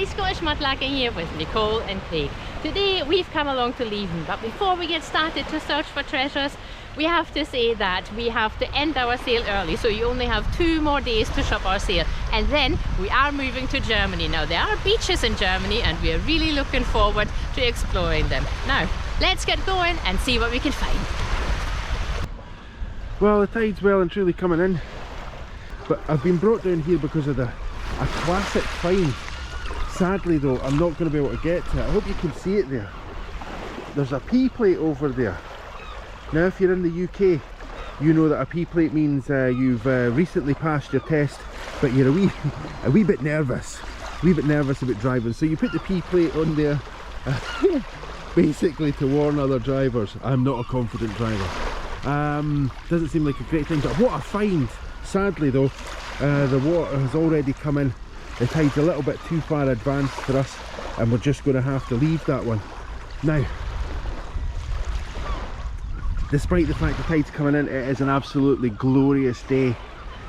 Hi, Scottish Mudlarking here with Nicole and Craig. Today we've come along to Leven, but before we get started to search for treasures, we have to say that we have to end our sale early, so you only have 2 more days to shop our sale, and then we are moving to Germany. Now there are beaches in Germany and we are really looking forward to exploring them. Now let's get going and see what we can find. Well, the tide's well and truly coming in, but I've been brought down here because of a classic find. Sadly though, I'm not going to be able to get to it. I hope you can see it there. There's a P plate over there. Now if you're in the UK, you know that a P plate means you've recently passed your test, but you're a wee bit nervous. About driving. So you put the P plate on there basically to warn other drivers. I'm not a confident driver. Doesn't seem like a great thing, but what a find. Sadly though, the water has already come in. The tide's a little bit too far advanced for us, and we're just going to have to leave that one. Now, despite the fact the tide's coming in, it is an absolutely glorious day.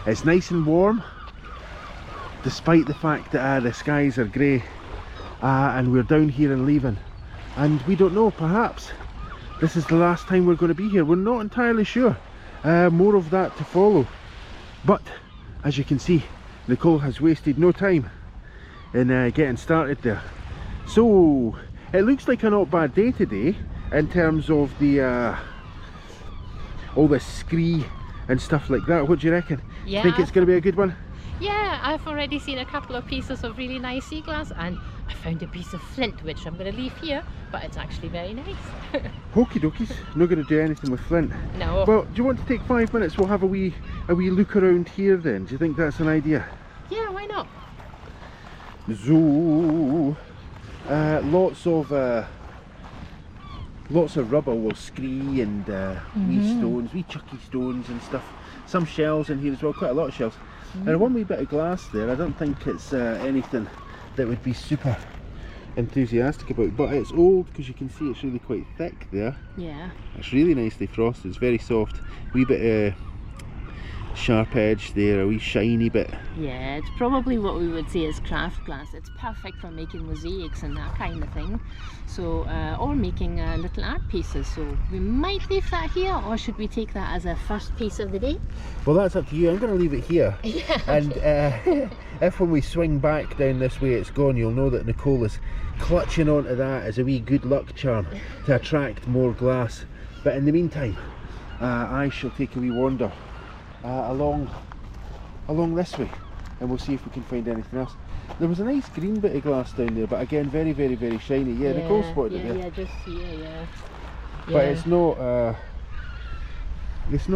It's nice and warm, despite the fact that the skies are grey, and we're down here in Leven, and we don't know, perhaps this is the last time we're going to be here. We're not entirely sure. More of that to follow, but as you can see, Nicole has wasted no time in getting started there. So it looks like a not bad day today in terms of the all the scree and stuff like that. What do you reckon? Yeah, Think it's going to be a good one? Yeah, I've already seen a couple of pieces of really nice sea glass, and I found a piece of flint which I'm going to leave here, but it's actually very nice. Okie dokies, not going to do anything with flint. No. Well, do you want to take 5 minutes? We'll have a wee look around here then. Do you think that's an idea? Yeah, why not? So lots of rubber will scree and wee stones, wee chucky stones and stuff. Some shells in here as well, quite a lot of shells. And one wee bit of glass there. I don't think it's anything that would be super enthusiastic about, but it's old because you can see it's really quite thick there. Yeah. It's really nicely frosted, it's very soft. Wee bit sharp edge there, a wee shiny bit. Yeah, it's probably what we would say is craft glass. It's perfect for making mosaics and that kind of thing. So, or making little art pieces. So we might leave that here, or should we take that as a first piece of the day? Well, that's up to you. I'm going to leave it here. Yeah. And if when we swing back down this way it's gone, you'll know that Nicole is clutching onto that as a wee good luck charm to attract more glass. But in the meantime, I shall take a wee wander along this way, and we'll see if we can find anything else. There was a nice green bit of glass down there, but again very, very, very shiny. Yeah, Nicole spotted it there. Yeah, just here, yeah. But it's not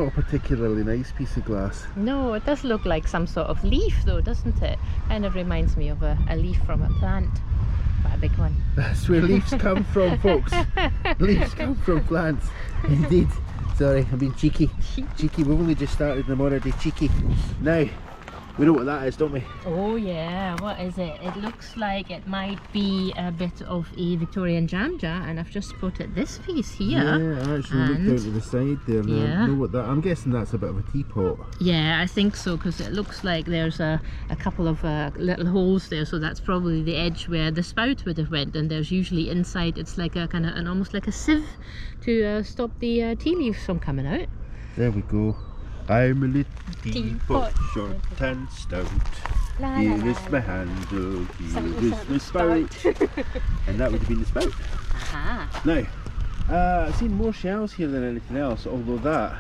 a particularly nice piece of glass. No, it does look like some sort of leaf though, doesn't it? Kind of reminds me of a leaf from a plant, but a big one. That's where leaves come from, folks. Leaves come from plants, indeed. Sorry, I'm being cheeky. Cheeky, we've only just started and I'm already cheeky. Now, we know what that is, don't we? Oh yeah, what is it? It looks like it might be a bit of a Victorian jam jar, and I've just spotted this piece here. Yeah, I actually looked down to the side there now. Yeah. I know what that, I'm guessing that's a bit of a teapot. Yeah, I think so, because it looks like there's a couple of little holes there, so that's probably the edge where the spout would have went, and there's usually inside, it's like a kind of almost like a sieve to stop the tea leaves from coming out. There we go. I'm a little teapot, short and stout. Here is my handle, here is my spout. And that would have been the spout. Aha. Now, I've seen more shells here than anything else, although that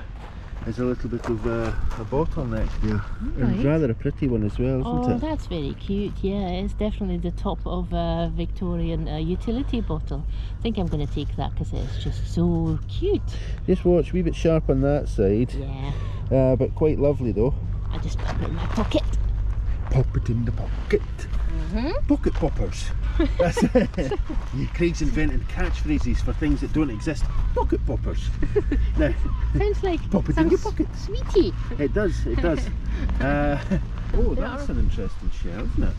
is a little bit of a bottleneck there. Right. And rather a pretty one as well, isn't it? Oh, that's very cute. Yeah, it's definitely the top of a Victorian utility bottle. I think I'm going to take that because it's just so cute. Just watch, a wee bit sharp on that side. Yeah. But quite lovely though. I just pop it in my pocket. Pop it in the pocket. Pocket poppers. That's it. Craig's invented catchphrases for things that don't exist. Pocket poppers. Now, sounds like pop it in your pocket. Sweetie. It does, it does. Oh, that's an interesting shell, isn't it?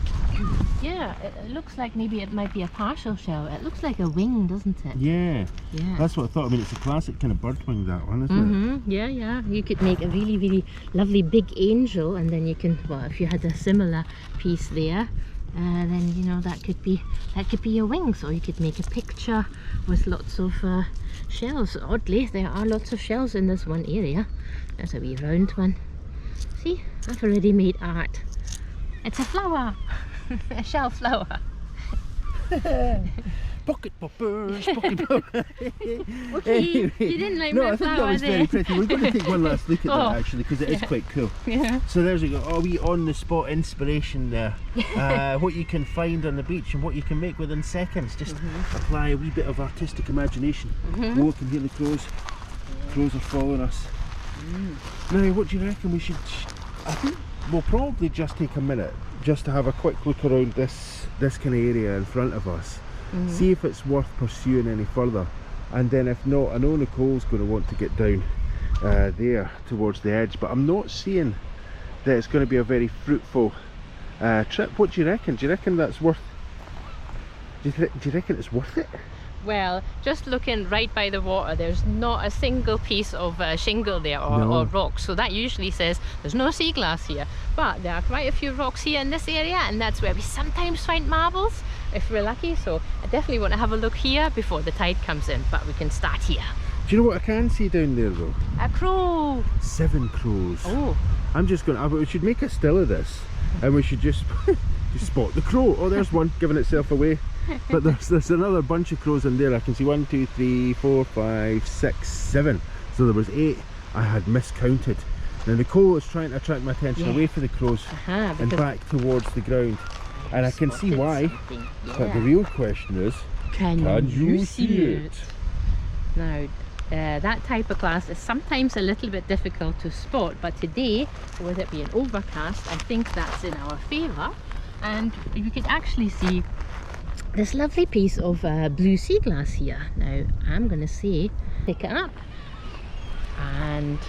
Yeah, it looks like maybe it might be a partial shell. It looks like a wing, doesn't it? Yeah. Yeah. That's what I thought. I mean, it's a classic kind of bird wing, that one, isn't it? Yeah, yeah. You could make a really, really lovely big angel, and then you can, well, if you had a similar piece there, then you know that could be your wings, or you could make a picture with lots of shells. Oddly, there are lots of shells in this one area. There's a wee round one. See, I've already made art. It's a flower, a shell flower. Pocket poppers, pocket poppers. Okay, you didn't like no, my I think flower that was there. very pretty. We're going to take one last look at that actually, because it is quite cool. Yeah. So there's a wee on the spot inspiration there. What you can find on the beach and what you can make within seconds. Just apply a wee bit of artistic imagination. Oh, I can hear the crows. Crows are following us. Now, what do you reckon we should? I think we'll probably just take a minute just to have a quick look around this kind of area in front of us. See if it's worth pursuing any further, and then if not, I know Nicole's going to want to get down there towards the edge, but I'm not seeing that it's going to be a very fruitful trip. What do you reckon? Do you reckon that's worth? Do you reckon it's worth it? Well, just looking right by the water, there's not a single piece of shingle there or rock, so that usually says there's no sea glass here. But there are quite a few rocks here in this area, and that's where we sometimes find marbles if we're lucky. So I definitely want to have a look here before the tide comes in, but we can start here. Do you know what I can see down there though? A crow! 7 crows. Oh. I'm just going to, we should make a still of this, and we should just spot the crow. Oh, there's one giving itself away. But there's another bunch of crows in there. I can see 1, 2, 3, 4, 5, 6, 7. So there was 8 I had miscounted. Now Nicole is trying to attract my attention away from the crows and back towards the ground. And I can see why. But the real question is, can you see it? Now, that type of glass is sometimes a little bit difficult to spot, but today, with it being overcast, I think that's in our favour. And you can actually see this lovely piece of blue sea glass here. Now I'm going to say, pick it up, and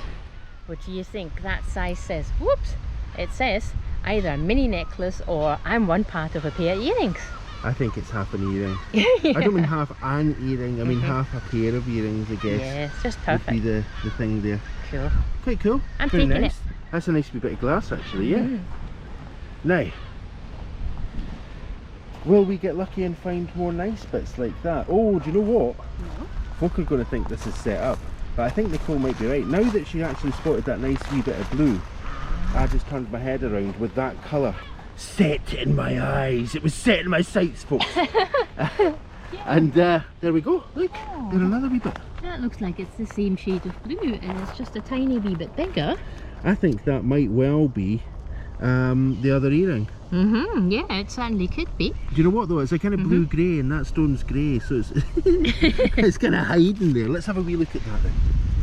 what do you think that size says? Whoops! It says either a mini necklace or I'm one part of a pair of earrings. I think it's half an earring. I don't mean half an earring, I mean half a pair of earrings, I guess. Yeah, it's just perfect. Would be the thing there. Cool. Quite cool. I'm very taking nice. it. That's a nice wee bit of glass actually, yeah. Now, will we get lucky and find more nice bits like that? Oh, do you know what? No. Folk are going to think this is set up, but I think Nicole might be right. Now that she actually spotted that nice wee bit of blue, I just turned my head around with that colour set in my eyes. It was set in my sights, folks. And there we go. Look, there's another wee bit. That looks like it's the same shade of blue, and it's just a tiny wee bit bigger. I think that might well be the other earring. Yeah, it certainly could be. Do you know what though? It's a kind of blue grey, and that stone's grey, so it's it's kind of hiding there. Let's have a wee look at that then.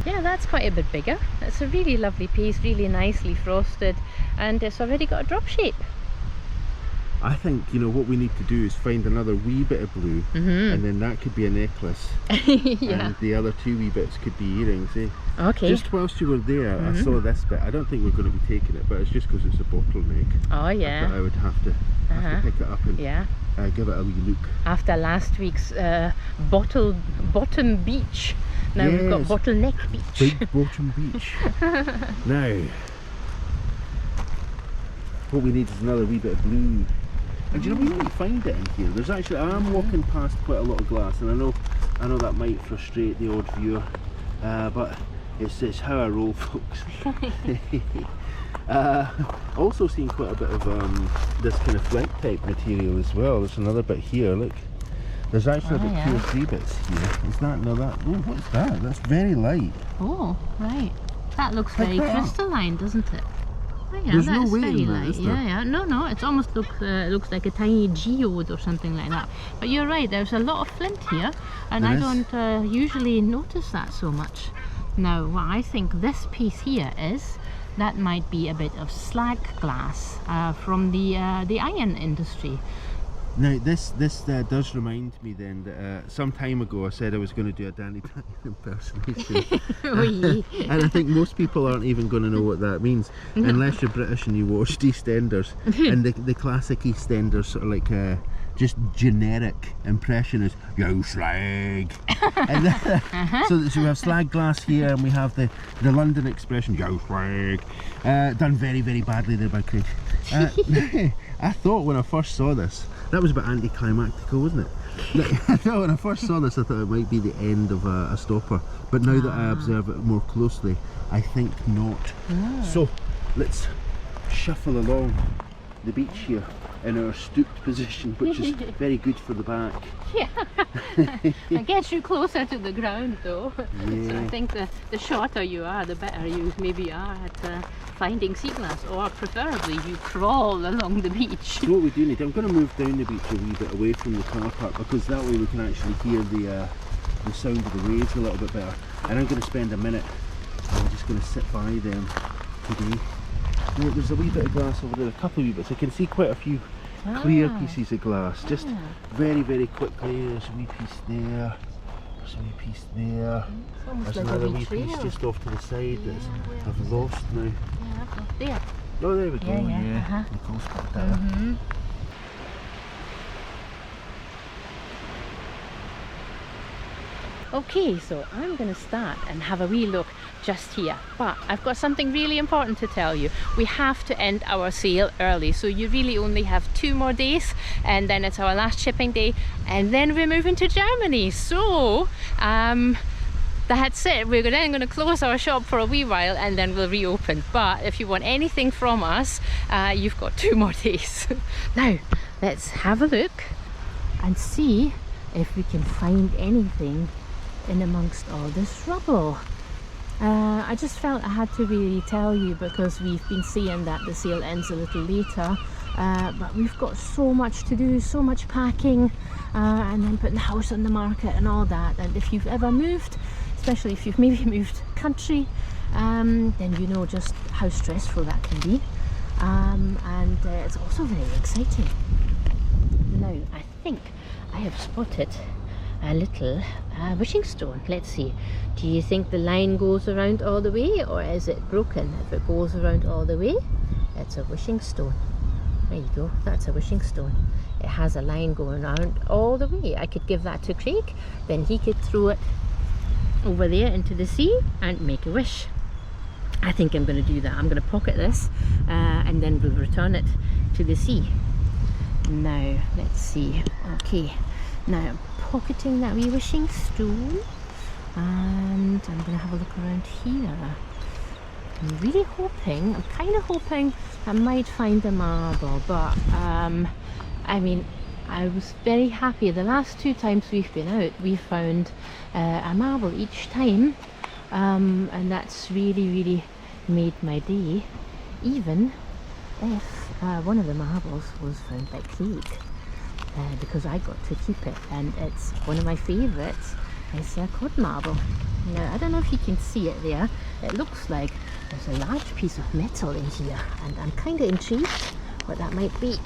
Yeah, that's quite a bit bigger. It's a really lovely piece, really nicely frosted, and it's already got a drop shape. I think, you know, what we need to do is find another wee bit of blue, and then that could be a necklace. And the other 2 wee bits could be earrings, eh? Okay. Just whilst you were there, I saw this bit. I don't think we're going to be taking it, but it's just because it's a bottleneck. Oh yeah. I would have to pick it up and give it a wee look. After last week's bottom beach, now we've got bottleneck beach. Big bottom beach. Now, what we need is another wee bit of blue. And do you know, we might find it in here. There's actually, I'm walking past quite a lot of glass, and I know that might frustrate the odd viewer, but it's how I roll, folks. Also seeing quite a bit of this kind of fleck type material as well. There's another bit here, look. There's actually about 2 or 3 bits here. Is that, no, that, oh, what's that? That's very light. Oh, right. That looks very crystalline, doesn't it? Oh, yeah, there's that's no weight very in that, light. is there? Yeah, no, it almost looks like a tiny geode or something like that. But you're right, there's a lot of flint here, and I don't usually notice that so much. Now, what I think this piece here is, that might be a bit of slag glass from the iron industry. Now this does remind me then that some time ago I said I was going to do a Danny Daniel impersonation. And I think most people aren't even going to know what that means, unless you're British and you watched EastEnders. And the classic EastEnders sort of like just generic impression is "yo slag." And then, so we have slag glass here, and we have the London expression "yo slag." Done very, very badly there by Craig. I thought when I first saw this, that was a bit anticlimactical, wasn't it? I thought when I first saw this, I thought it might be the end of a stopper, but now that I observe it more closely, I think not. So let's shuffle along the beach here in our stooped position, which is very good for the back. Yeah, it gets you closer to the ground though. Yeah. So I think the shorter you are, the better you maybe are at finding sea glass, or preferably you crawl along the beach. So what we do need, I'm going to move down the beach a wee bit away from the car park, because that way we can actually hear the sound of the waves a little bit better. And I'm going to spend a minute, I'm just going to sit by them today. Now, there's a wee bit of glass over there, a couple of wee bits. I can see quite a few clear pieces of glass, just very, very quickly. There's a wee piece there, there's a wee piece there, there's like another wee piece just off to the side that I've lost now. There. Oh, there we go, Nicole's got that. Okay, so I'm going to start and have a wee look just here, but I've got something really important to tell you. We have to end our sale early, so you really only have 2 more days, and then it's our last shipping day, and then we're moving to Germany. So that's it. We're then going to close our shop for a wee while, and then we'll reopen. But if you want anything from us, you've got 2 more days. Now let's have a look and see if we can find anything in amongst all this rubble. I just felt I had to really tell you, because we've been seeing that the sale ends a little later, but we've got so much to do, so much packing, and then putting the house on the market and all that. And if you've ever moved, especially if you've maybe moved country, then you know just how stressful that can be, and it's also very exciting. Now I think I have spotted a little wishing stone. Let's see, do you think the line goes around all the way, or is it broken? If it goes around all the way, it's a wishing stone. There you go, that's a wishing stone. It has a line going around all the way. I could give that to Craig, then he could throw it over there into the sea and make a wish. I think I'm going to do that. I'm going to pocket this and then we'll return it to the sea. Now let's see. Okay, now I'm pocketing that wee wishing stone, and I'm going to have a look around here. I'm really hoping, I'm kind of hoping I might find a marble, but I mean, I was very happy the last 2 times we've been out, we found a marble each time, and that's really, really made my day, even if one of the marbles was found by Craig, because I got to keep it, and it's one of my favourites. It's a cod marble. Now I don't know if you can see it there, it looks like there's a large piece of metal in here, and I'm kind of intrigued what that might be,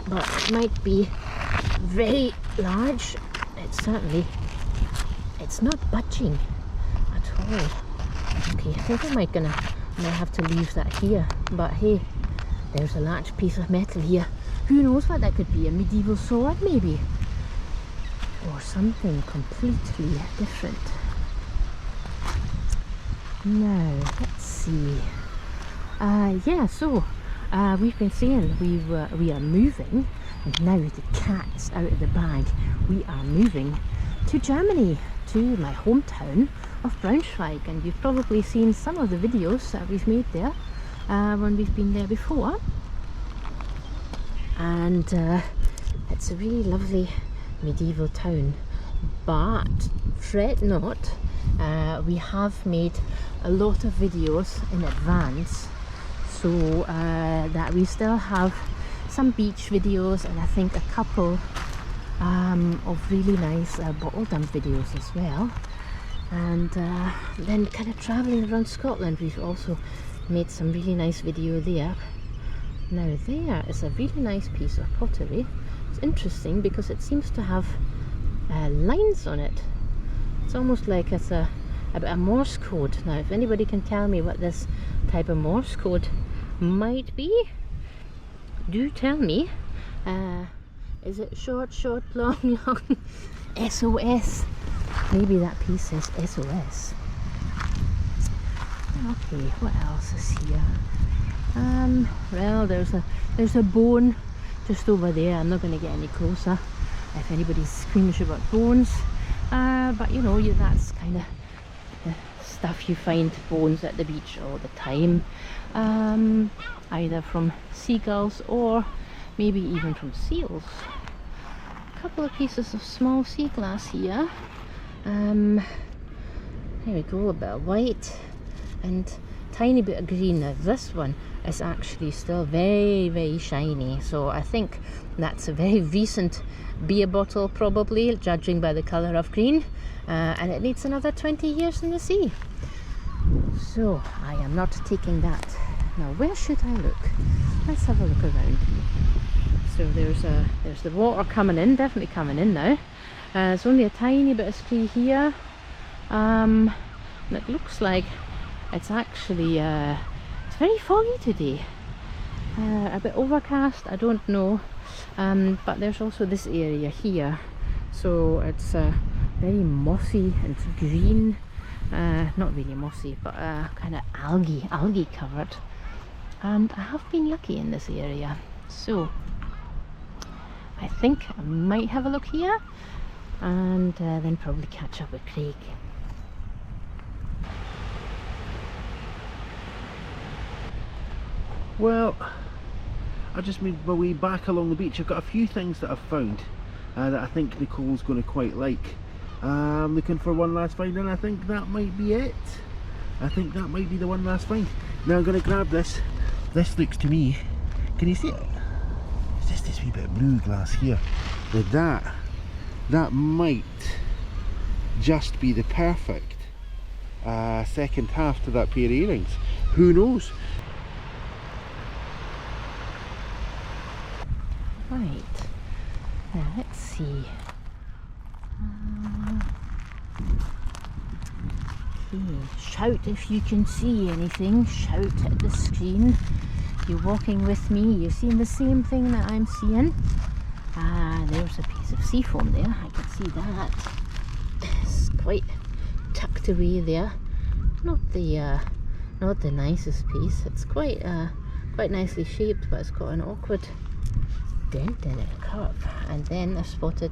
but it might be very large. It's certainly, it's not budging at all. Okay, I think I might have to leave that here, but hey, there's a large piece of metal here. Who knows what that could be? A medieval sword maybe, or something completely different. Now let's see. Yeah, so we've been saying we are moving, and now the cat's out of the bag. We are moving to Germany, to my hometown of Braunschweig, and you've probably seen some of the videos that we've made there when we've been there before. And it's a really lovely medieval town, but fret not, we have made a lot of videos in advance, so that we still have some beach videos, and I think a couple of really nice bottle dump videos as well. And then kind of traveling around Scotland, we've also made some really nice video there. Now there is a really nice piece of pottery. It's interesting because it seems to have lines on it. It's almost like it's a bit of Morse code. Now if anybody can tell me what this type of Morse code might be, do tell me. Is it short, long, long? SOS. Maybe that piece says SOS. Okay, what else is here? Well, there's a bone just over there. I'm not going to get any closer if anybody's squeamish about bones. But you know, that's kind of the stuff you find bones at the beach all the time. Either from seagulls or maybe even from seals. A couple of pieces of small sea glass here. There we go, a bit of white and tiny bit of green. Now this one is actually still very, very shiny, so I think that's a very recent beer bottle, probably, judging by the colour of green, and it needs another 20 years in the sea. So I am not taking that. Now where should I look? Let's have a look around. So there's the water coming in, definitely coming in now. There's only a tiny bit of scree here. And it looks like it's actually it's very foggy today. A bit overcast, I don't know. But there's also this area here. So it's very mossy and green. Not really mossy, but kind of algae covered. And I have been lucky in this area. So I think I might have a look here and then probably catch up with Craig. Well, I just made my way back along the beach. I've got a few things that I've found that I think Nicole's going to quite like. I'm looking for one last find, and I think that might be it. I think that might be the one last find. Now I'm going to grab this. This looks to me, can you see it? It's just this wee bit of blue glass here. Now that might just be the perfect second half to that pair of earrings. Who knows? Right, now let's see. Okay, shout if you can see anything, shout at the screen. You're walking with me, you're seeing the same thing that I'm seeing. There's a piece of seafoam there, I can see that. It's quite tucked away there. Not the nicest piece. It's quite nicely shaped, but it's got an awkward dent in it, curve. And then I spotted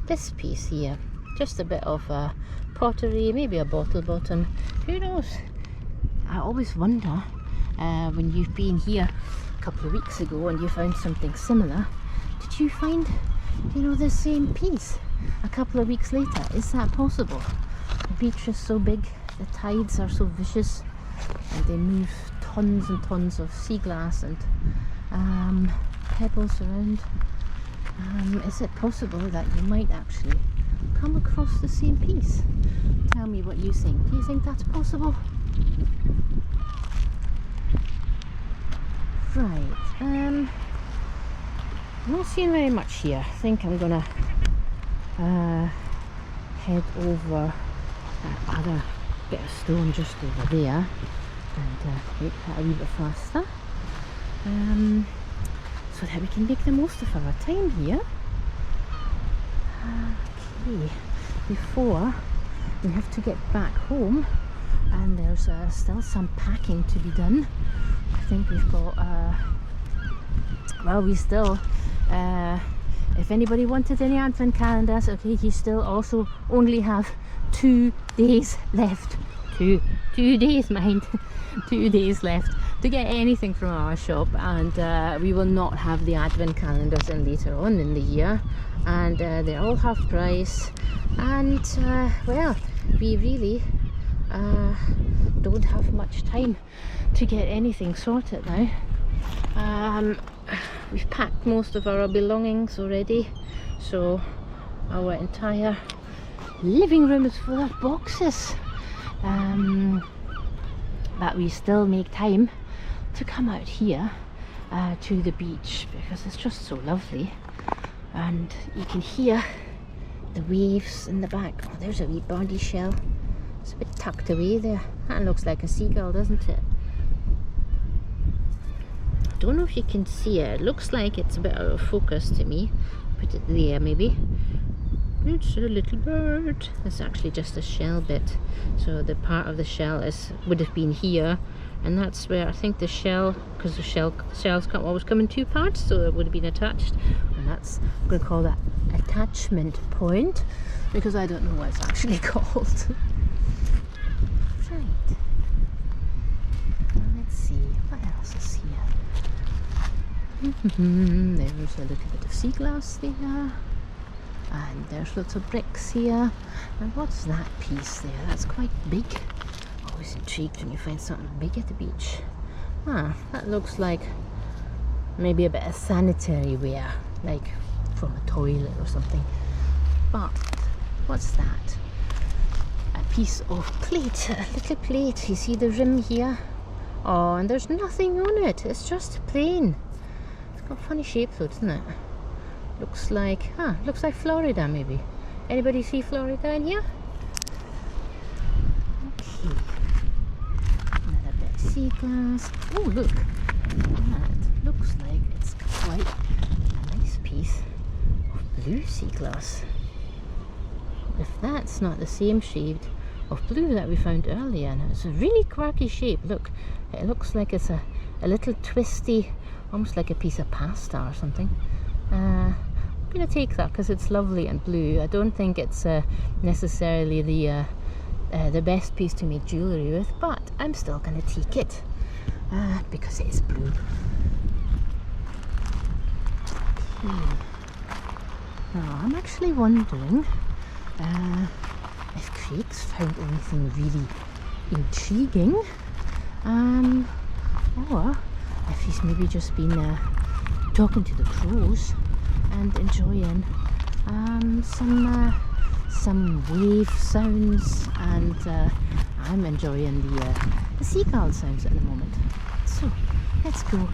this piece here, just a bit of pottery, maybe a bottle bottom, who knows. I always wonder when you've been here a couple of weeks ago and you found something similar, did you find, you know, the same piece a couple of weeks later? Is that possible? The beach is so big, the tides are so vicious, and they move tons and tons of sea glass and pebbles around. Is it possible that you might actually come across the same piece? Tell me what you think. Do you think that's possible? Right, I'm not seeing very much here. I think I'm gonna head over that other bit of stone just over there and make that a wee bit faster, so that we can make the most of our time here. Okay, before we have to get back home, and there's still some packing to be done. I think we've got well, we still if anybody wanted any advent calendars, okay, you still also only have 2 days left. Two days, mind. 2 days left to get anything from our shop, and we will not have the advent calendars in later on in the year, and they're all half price, and well, we really don't have much time to get anything sorted now. We've packed most of our belongings already, so our entire living room is full of boxes. But we still make time to come out here to the beach because it's just so lovely, and you can hear the waves in the back. Oh, there's a wee birdie shell. It's a bit tucked away there. That looks like a seagull, doesn't it? I don't know if you can see it. It looks like it's a bit out of focus to me, put it there maybe. It's a little bird. It's actually just a shell bit. So the part of the shell would have been here, and that's where I think the shell, because the shells always come in two parts, so it would have been attached. And that's, I'm going to call that attachment point, because I don't know what it's actually called. Right. Let's see, what else is here? There's a little bit of sea glass there. And there's lots of bricks here. And what's that piece there? That's quite big. Always intrigued when you find something big at the beach. Ah, that looks like maybe a bit of sanitary ware, like from a toilet or something. But what's that? A piece of plate, a little plate. You see the rim here? Oh, and there's nothing on it. It's just plain. It's got a funny shape though, doesn't it? Looks like Florida maybe. Anybody see Florida in here? Okay. Another bit of sea glass. Oh look, that looks like it's quite a nice piece of blue sea glass. If that's not the same shade of blue that we found earlier, and it's a really quirky shape. Look, it looks like it's a little twisty, almost like a piece of pasta or something. I'm going to take that because it's lovely and blue. I don't think it's necessarily the best piece to make jewellery with, but I'm still going to take it because it is blue. Okay. Now I'm actually wondering if Craig's found anything really intriguing, or if he's maybe just been talking to the crows and enjoying some wave sounds, and I'm enjoying the seagull sounds at the moment. So let's go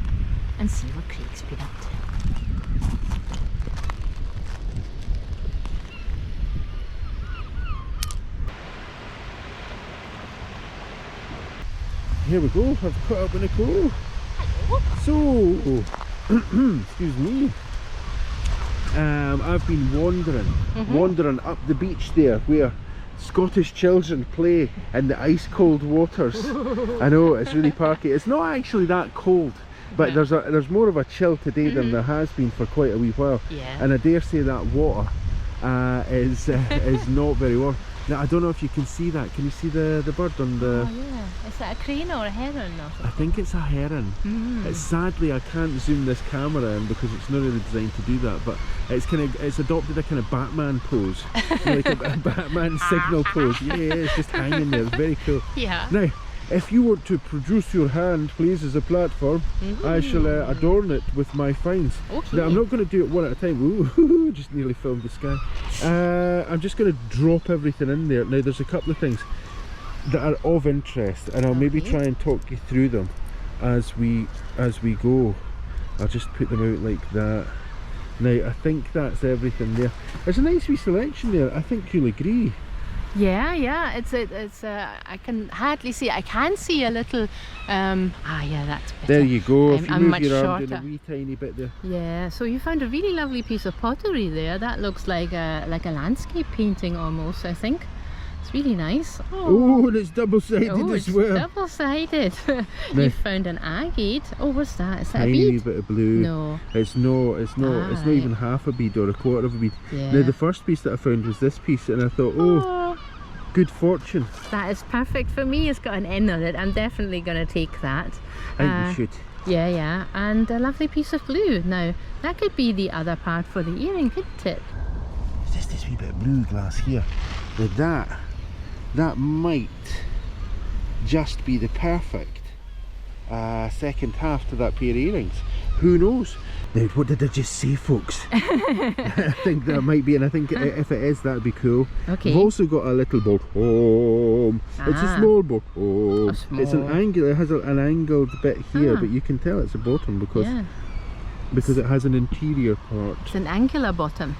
and see what Craig's been up to. Here we go, I've caught up with Nicole. Hello. So, excuse me. I've been wandering up the beach there where Scottish children play in the ice cold waters. I know, it's really parky. It's not actually that cold, but there's more of a chill today than there has been for quite a wee while. Yeah. And I dare say that water is not very warm. Now I don't know if you can see that. Can you see the bird on the... Oh yeah. Is that a crane or a heron or something? I think it's a heron. It's sadly I can't zoom this camera in because it's not really designed to do that, but it's adopted a kind of Batman pose. Like a Batman signal pose. Yeah, it's just hanging there. It's very cool. Yeah. Now, if you were to produce your hand, please, as a platform, I shall adorn it with my finds. Okay. Now, I'm not going to do it one at a time. Ooh, just nearly filmed the sky. I'm just going to drop everything in there. Now, there's a couple of things that are of interest, and I'll maybe try and talk you through them as we go. I'll just put them out like that. Now, I think that's everything there. There's a nice wee selection there. I think you'll agree. Yeah, it's I can hardly see. I can see a little. Yeah, that's better. There you go. If you I'm move much your arm shorter. down a wee tiny bit there. Yeah. So you found a really lovely piece of pottery there. That looks like a landscape painting almost. I think it's really nice. Oh, and it's double-sided as well. Double-sided. You found an agate. Oh, what's that? Is that Tiny a bead? wee bit of blue. No. It's not even half a bead or a quarter of a bead. Yeah. Now the first piece that I found was this piece, and I thought, oh, good fortune. That is perfect for me. It's got an N on it. I'm definitely going to take that. I think you should. Yeah, and a lovely piece of blue. Now that could be the other part for the earring, couldn't it? It's just this wee bit of blue glass here. Now that might just be the perfect second half to that pair of earrings. Who knows? Now, what did I just say, folks? I think that might be, and I think if it is, that'd be cool. Okay. We've also got a little boat home. It's a small boat home. It's an angle. It has an angled bit here, but you can tell it's a bottom because it has an interior part. It's an angular bottom.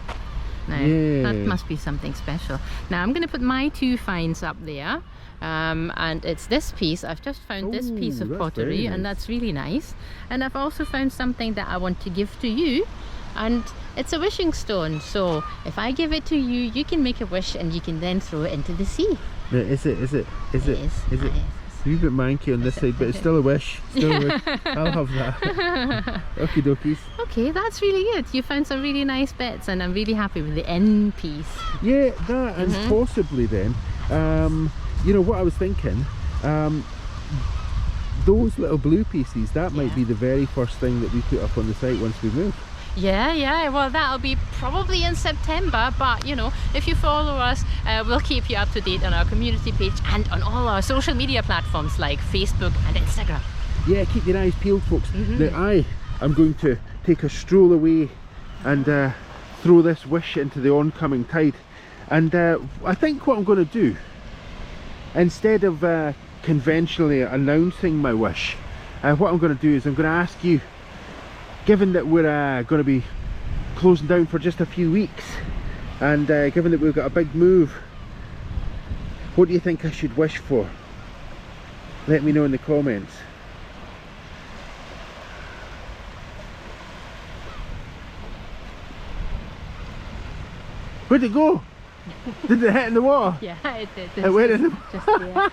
Now, that must be something special. Now I'm going to put my two finds up there. and it's this piece. I've just found this piece of that's pottery, very and nice. that's really nice. And I've also found something that I want to give to you, and it's a wishing stone. So if I give it to you, you can make a wish and you can then throw it into the sea. Now, is it It is. a wee bit manky on this side, but it's still a wish. Still a wish. I'll have that. Okie dokies. Okay, that's really good. You found some really nice bits, and I'm really happy with the end piece. Yeah, that, and possibly then, you know what I was thinking, those little blue pieces, that might be the very first thing that we put up on the site once we move. Yeah, well, that'll be probably in September, but you know, if you follow us, we'll keep you up to date on our community page and on all our social media platforms like Facebook and Instagram. Yeah, keep your eyes peeled, folks. Now I am going to take a stroll away and throw this wish into the oncoming tide, and I think what I'm going to do, instead of conventionally announcing my wish, what I'm going to do is I'm going to ask you, given that we're going to be closing down for just a few weeks, and given that we've got a big move, what do you think I should wish for? Let me know in the comments. Where'd it go? Did it hit in the water? Yeah, it did. It went in the Just there.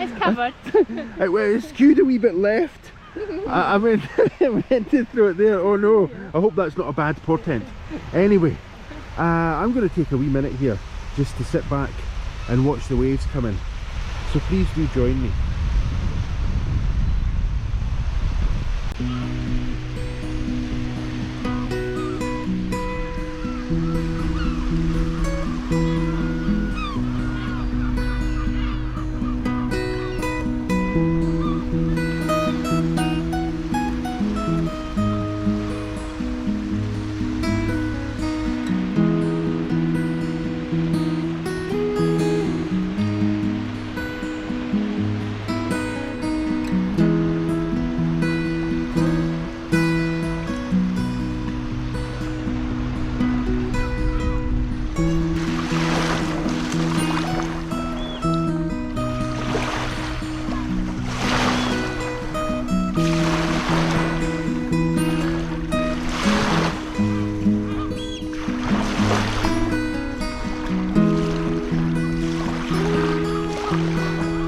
It's covered. it skewed a wee bit left. I mean, I meant to throw it there. Oh no, I hope that's not a bad portent. Anyway, I'm going to take a wee minute here just to sit back and watch the waves come in. So please do join me.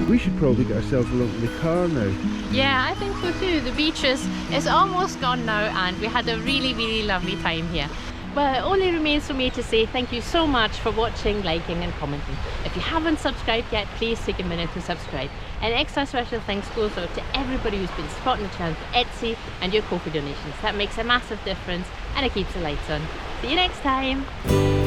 We should probably get ourselves along in the car now. Yeah, I think so too. The beach is almost gone now, and we had a really lovely time here. Well, it only remains for me to say thank you so much for watching, liking and commenting. If you haven't subscribed yet, please take a minute to subscribe. And extra special thanks goes out to everybody who's been supporting the channel for Etsy and your Ko-fi donations. That makes a massive difference and it keeps the lights on. See you next time!